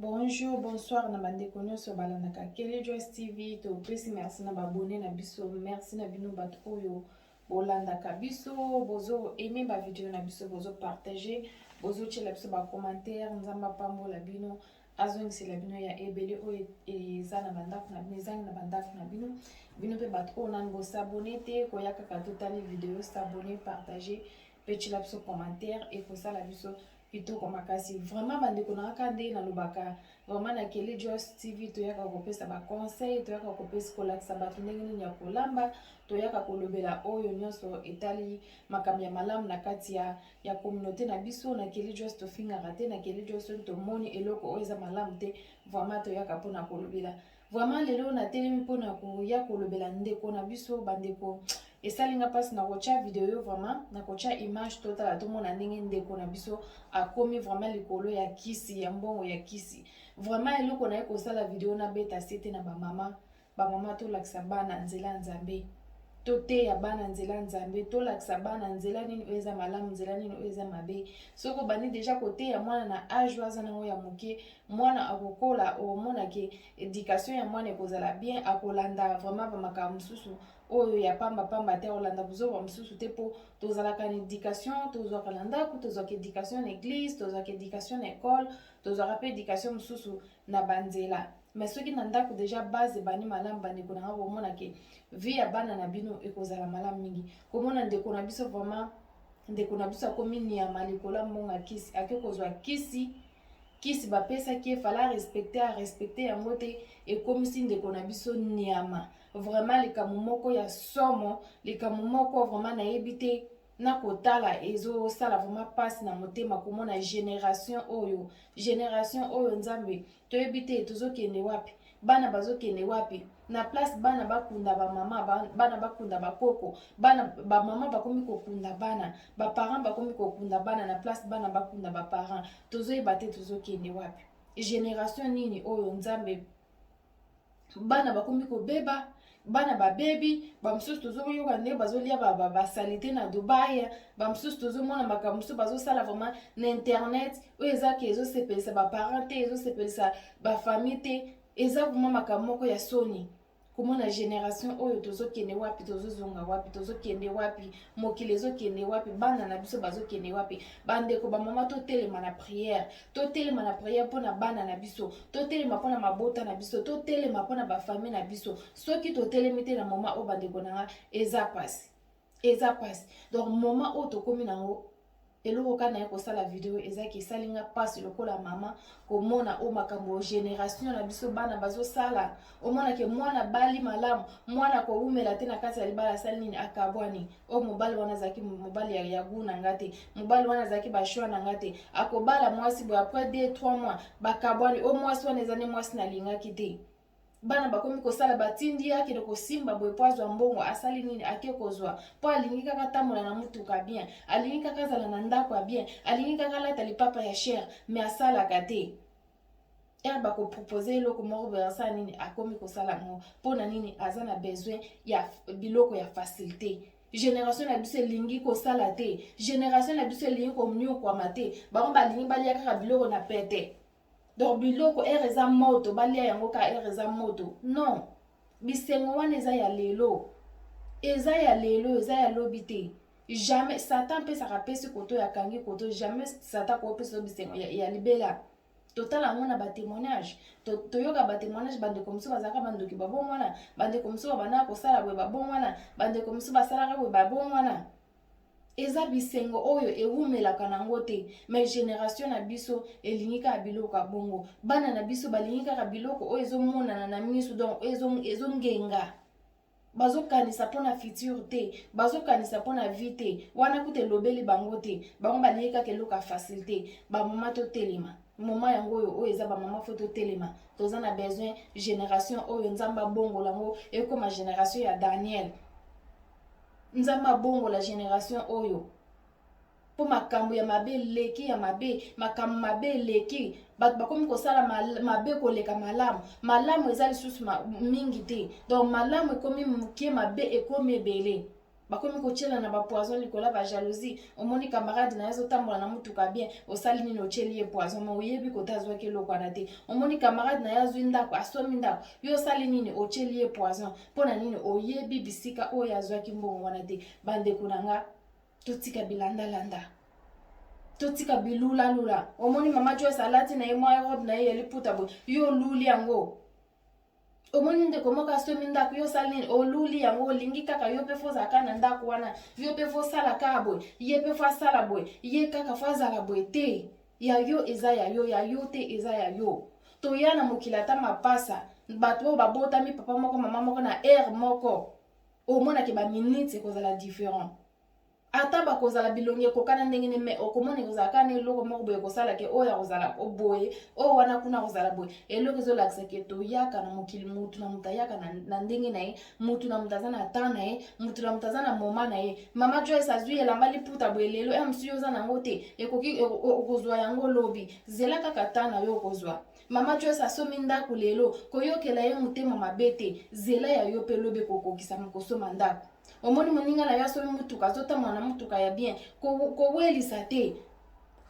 Bonjour, bonsoir na bande konyo so balandaka Kelly Joyce TV to pesi merci na babone na biso merci na bino bato oyo bolandaka biso bozo aimer ba video na biso bozo partager bozo tshela biso ba commentaire nzamba pambola bino azongisela bino ya ebele oyo eza na bandako na bino ezangi na bandako na bino bino mpe bato oyo nani bosabone te koya kaka totali video sabone partager mpe tshela biso commentaire ekosala biso kitoko makasi vraiment bandeko na kaka nde nalobaka vraiment na Kelly Joyce TV toyaka kopesa ba conseil toyaka kopesa kolakisa bato ndenge nini ya kolamba toyaka kolobela oyo nyonso etali makambo ya malamu na kati ya communauté na biso na Kelly Joyce tofingaka te na Kelly Joyce tomoni eloko oyo eza malamu te vraiment toyaka mpona kolobela vraiment lelo natelemi mpona koya kolobela ndeko na biso bandeko esalinga mpasi na kotia video yo vraiment na kotia image totala tomona ndenge ndeko na biso akomi vraiment likolo ya kisi ya mbongo ya kisi vraiment eloko na ye kosala video na beta sete na bamama tolakisa bana nzela nzambe toteya bana nzela nzambe tolakisa bana nzela nini oyo eza malamu nzela nini oyo eza mabe soko bandi deja koteya mwana na age aza nango ya moke mwana akokola omonake éducation ya mwana ekozala bien akolanda vraiment bamakambo mosusu oyo ya pamba te olanda buzoba mosusu te mpo tozalaka na éducation tozwaka na ndako tozwaka éducation na église tozwaka éducation na école tozwaka mpe éducation mosusu na banzela mais soki na ndako deja base bani malamu bandeko na nga bomonake vie ya bana na bino ekozala malamu mingi komona ndeko na biso vraiment ndeko na biso akomi niama likolo mbongo ya kisi ake kozwa kisi bapesaki efala arespecte yango te ekomisi ndeko na biso niama vraiment likambo moko ya somo likambo moko vraiment nayebi te na kotala ezosala vraiment pasi na motema komona génération oyo nzambe toyebi te tozokende wapi bana bazokende wapi na place bana bakunda bamama bana bakunda bakoko bana bamama bakomi kokunda bana baparent bakomi kokunda bana na place bana bakunda baparent tozoyeba te tozokende wapi génération nini oyo nzambe bana bakomi kobeba bana babebi bamosusu tozoyoka ndenge bazolia basalite na Dubai bamosusu tozomona makambo mosusu bazosala vraiment na internet oyo ezaki ezosepelisa baparent te ezosepelisa bafamille te eza vraiment makambo moko ya soni komona génération oyo tozokende wapi tozozonga wapi tozokende wapi mokili ezokende wapi bana na biso bazokende wapi bandeko bamama totelema na prière mpona bana na biso totelema mpona mabota na biso totelema mpona bafamille na biso soki totelemi te na moma oyo bandeko na nga eza pasi donc moma oyo tokomi nango eloko kaka na ye kosala video ezaki esalinga pasi lokola mama komona o makambo génération na biso bana bazosala omonake mwana bali malamu mwana koumela te na kati ya libala asali nini akabwani o mobali wana azalaki mobali ya gu na nga te mobali wana azalaki bashwa na nga te akobala mwasi boye après 2-3 mois bakabwani o mwasi wana eza ne mwasi nalingaki te bana bakomi kosala batindi yake de kosimba boye po azwa mbongo asali nini ake kozwa po alingi kaka tambola na mutuka bien alingi kaka azala na ndako ya bien alingi kaka alata lipapa ya cher mais asalaka te bakopropose eloko moko boye asala nini akomi kosala ngo mpona nini aza na besoin ya biloko ya facilité génération na biso elingi kosala te génération na biso elingi komiokwama te bango balingi balia kaka biloko na pete donc biloko eza moto balia yango ka eza moto non bisengo wana eza ya lelo eza ya lobi te jamais satan pesaka pesi koto ya kangi koto jamais satan kopesa bisengo ya libela totala yango na batémoignage toyoka batémoignage bandeko mosusu bazalaka bandoki babongwana bandeko mosusu babandaka kosala boye babongwana bandeko mosusu basalaka boye babongwana eza bisengo oyo ewumelaka nango te mais génération na biso elingi kaka biloko ya bongo bana na biso balingi kaka biloko oyo ezomonana na miso donc ezongenga bazokanisa mpona futur te bazokanisa mpona vie te wana kuta elobeli bango te bango balingi kaka eloko ya facile te bamama totelema moma yango oyo eza bamama fo totelema toza na besoin génération oyo nzambe abongola yango ekoma génération ya Daniel nzamba bongo la génération oyo po makambo ya mabe leki ya mabe makambo mabe leki bakomi kosala mabe koleka malamu eza lisusu mingi te donc malamu ekomi mokie mabe ekomi ebele bakomi kotiela na bapoison likola ba jalousie omoni camarade na yezo tambola na mutuka bien osali nini otieli ye poison ma oyebi kota azwaki eloko wana te omoni camarade na ye azwi ndako asomi ndako yo osali nini otieli ye poison mpona nini oyebi bisika oyo azwaki mbongo wana te bandeko na nga totika bilandalanda totika bilulalula omoni mama Joyce alati na ye mwa robe na ye yaliputa boye yo luli yango omoni ndeko moko asomi ndako yo osali nini oluli yango olingi kaka yo mpe fo ozalaka na ndako wana yo mpe fo osala kaka boye ye mpe fo asala boye ye kaka fo azala boye te ya yo eza ya yo te eza ya yo toya na mokili ata mapasa bato oyo babotami papa moko mama moko na aire moko omonake baminute ekozala différent ata bakozala bilongi ekokana ndenge nini me okomona ekozalaka na eloko moko boye ekosalaka oyo akozala boye oyo wana kuna akozala boye eloko ezolakisaka toyaka na mokili mutu na mutu ayaka na ndenge na ye mutu na mutu aza na temps na ye mutu na mutu aza na moma na ye mama Joyce azwi elamba liputa boye lelo mosusu oza nango te ekoki okozwa yango lobi zela kaka temps na yo okozwa mama Joyce asomi ndako lelo koyokela ye motema mabe te zela ya yo mpe lobi kokokisa kosoma ndako omoni moninga na yo asomi mutuka azotambola na mutuka ya bien kowelisa te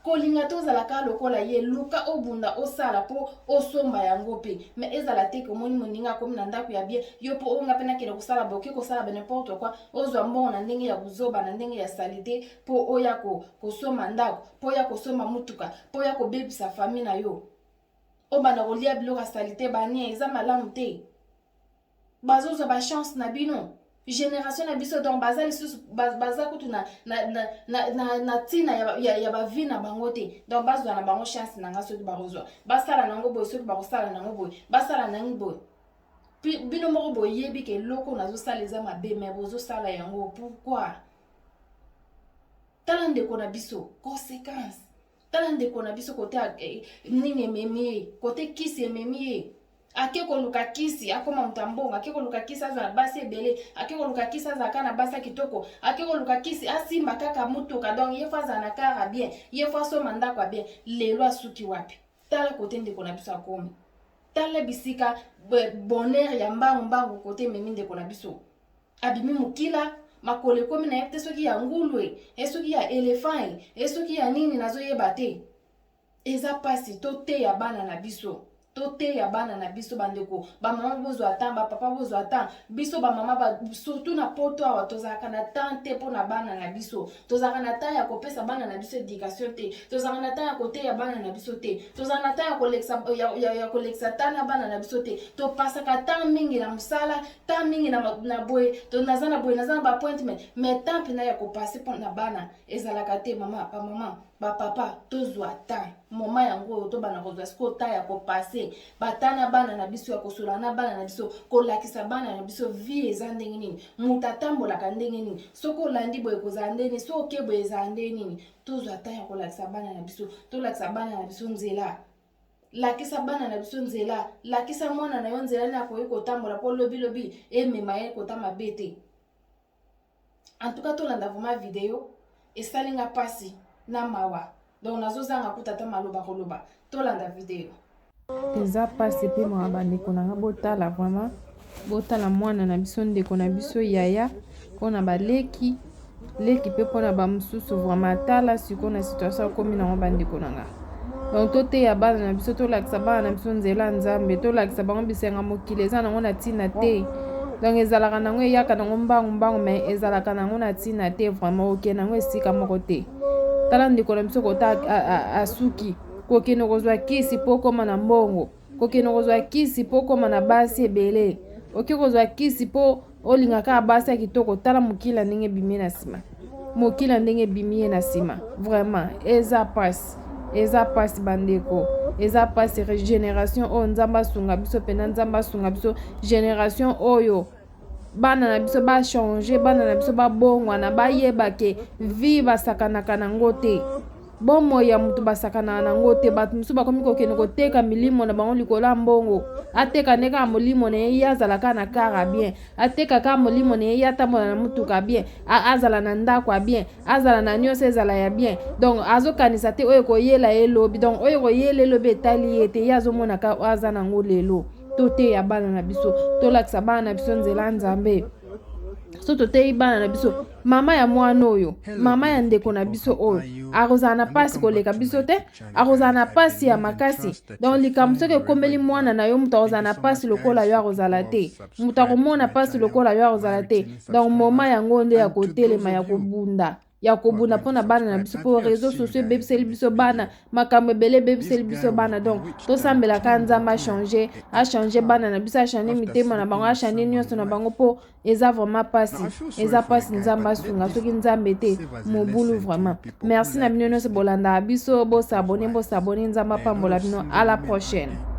kolinga te ozalaka lokola ye luka obunda osala mpo osomba yango mpe me ezala te ke omoni moninga akomi na ndako ya bien yo mpo onga mpe nakende kosala boke kosala ba n'importe quoi ozwa mbongo na ndenge ya kozoba na ndenge ya salite mpo oya kosomba ndako mpo oya kosomba mutuka mpo oya kobebisa famille na yo obanda kolia biloko ya salite banie eza malamu te bazozwa bachance na bino génération na biso donc baza lisusu baza kutu na tina ya bavi na bango te donc bazwa na bango chance na nga soki bakozwa basala nango boye soki bakosala nango boye basala nangi boye bino moko boye yebi ke eloko nazosala eza mabe me bozosala yango pourquoi tala ndeko na biso conséquence tala ndeko na biso kote nini ememi ye kote kisi ememi ye ake koluka kisi akoma mutambongo ake koluka kisi azwa na basi ebele ake koluka kisi azalaka na basi kitoko ake koluka kisi asimba kaka mutuka donc ye fo azala na kara bien ye fo asoma ndako bien lelo asuki wapi tala kote ndeko na biso akomi tala bisika bonheur ya mbangu kote ememi ndeko na biso abimi mokila makolo ekomi na ye te soki ya ngulwe esoki ya elefant esoki ya nini nazoyeba te eza pasi toteya bana na biso toteya bana na biso bandeko bamama bozwa temps bapapa bozwa temps biso bamama surtout na poto awa tozalaka na temps te mpo na bana na biso tozalaka na temps ya kopesa bana na biso éducation te tozalaka na temps ya koteya bana na biso te tozalaka na temps ya kolekisa temps na bana na biso te topasaka temps mingi na mosala temps mingi na boye naza na boye naza na baappointment mais temps mpena ya kopase mpo na bana ezalaka te mama bamama bapapa tozwa temps moma yango oyo tobana kozwa siko temps ya kopase batana bana na biso ya kosola na bana na biso kolakisa bana na biso vie eza ndenge nini mutu atambolaka ndenge nini soki olandi boye kozala ndenge nini soki oke boye ezala ndenge nini tozwa temps ya kolakisa bana na biso tolakisa bana na biso nzela lakisa bana na biso nzela lakisa mwana na yo nzela nini akoki kotambola mpo lobilobi emema ye kota mabe te en tout cas tolanda vraiment video esalinga pasi na mawa donc nazozanga kutata maloba koloba tolanda video eza pasi pe mawa bandeko nanga botala vraiment botala mwana na biso ndeko na biso yaya mpona baleki leki pe mpona bamosusu vraiment tala sikoyo na situation akomi nango bandeko nanga donc toteya bana na biso tolakisa bana na biso nzela ya nzambe tolakisa bango bisenga mokili eza nango na ntina te donc ezalaka nango eyaka nango mbangu me ezalaka nango na ntina te vraiment oke nango esika moko te tala ndeko na biso kota asuki kokende kozwa kisi mpo koma na mbongo kokende kozwa kisi mpo koma na basi ebele oke kozwa kisi mpo olingaka basi ya kitoko tala mokila ndenge ebimi na nsima mokila ndenge ebimi ye na nsima vraiment eza pasi bandeko eza pasi génération oyo nzambe asunga biso mpena nzambe asunga biso génération oyo bana na biso bachange bana na biso babongwana bayeba ke vi basakanaka nango te bomoi ya mutu basakanaka nango te bato mosusu bakomi kokende koteka milimo na bango likolo ya mbongo ateka ndeka molimo na ye azalaka na kara bien atekaka molimo na ye atambola na mutuka bien azala na ndako ya bien azala na nyonso ezala ya bien donc azokanisa te oyo koyela ye lobi donc oyo koyela elobi etali ye te ye azomonaka aza nango lelo toteya bana na biso tolakisa bana na biso nzela nzambe so totei bana na biso mama ya mwana oyo mama ya ndeko na biso oyo akozala na pasi koleka biso te akozala na pasi ya makasi donc likambo soki ekombeli mwana na yo moto akozala na pasi lokola yo akozala te moto akomona pasi lokola yo akozala te donc moma yango nde ya kotelema ya kobunda mpona bana na biso mpo réseau sociaux ebebiseli biso bana makambo ebele ebebiseli biso bana donc tosambelaka nzambe achange bana na biso achange mitema na bango achange nyonso na bango mpo eza vraiment pasi nzambe asunga soki nzambe te mobulu vraiment merci na bino nyonso bolandaka biso bosabone nzambe apambola bino à la prochaine.